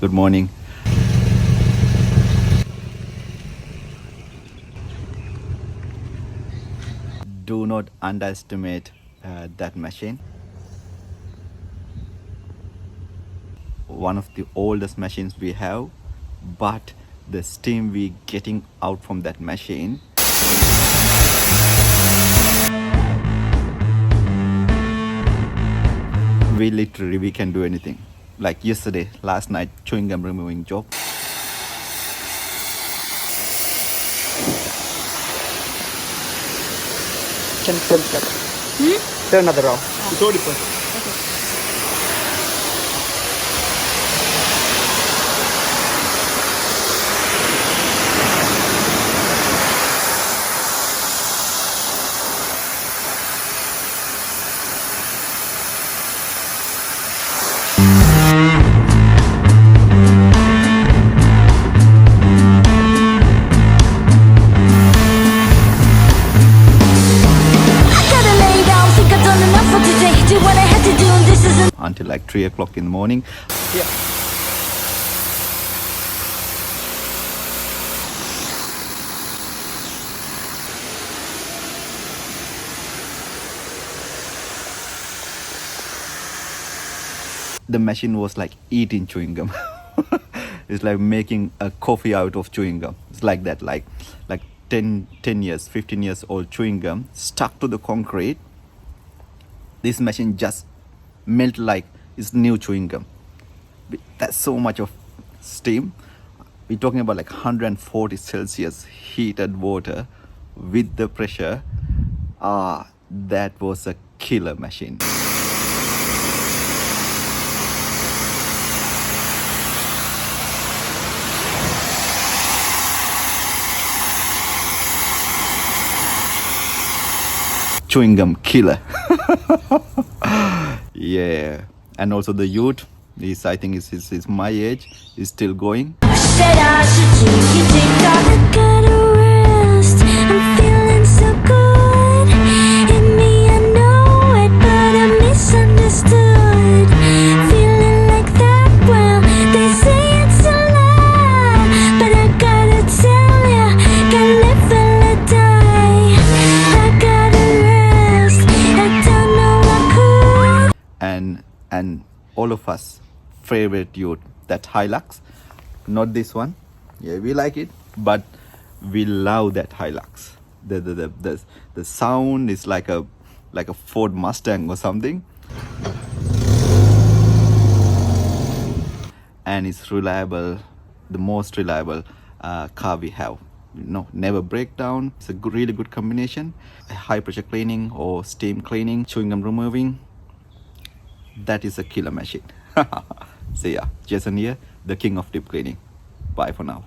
Good morning. Do not underestimate that machine. One of the oldest machines we have, but the steam we getting out from that machine, we can do anything. Like yesterday, last night, chewing gum removing job. Can turn another off. It's already perfect. Gotta lay down, think I've done enough for today. Do what I had to do, and this isn't. Until like 3 o'clock in the morning. Yeah. The machine was like eating chewing gum. It's like making a coffee out of chewing gum. It's like that, like 10 years, 15 years old chewing gum stuck to the concrete. This machine just melt like it's new chewing gum. That's so much of steam. We're talking about like 140 Celsius heated water with the pressure. That was a killer machine. Chewing gum killer. Yeah. And also the youth is, I think is my age, is still going. Said I should take you, take off. I gotta rest. I'm feeling so good. In me, I know it, but I'm misunderstood. Feeling like that, well, they say it's a lie, but I gotta tell ya, gotta live and let die. I gotta rest. I don't know what could. And all of us favorite youth, that Hilux, not this one. Yeah, we like it, but we love that Hilux. The sound is like a Ford Mustang or something, and it's reliable, the most reliable car we have. Never break down. It's a really good combination. High pressure cleaning or steam cleaning, chewing gum removing. That is a killer machine. See ya. Jason here, the king of deep cleaning. Bye for now.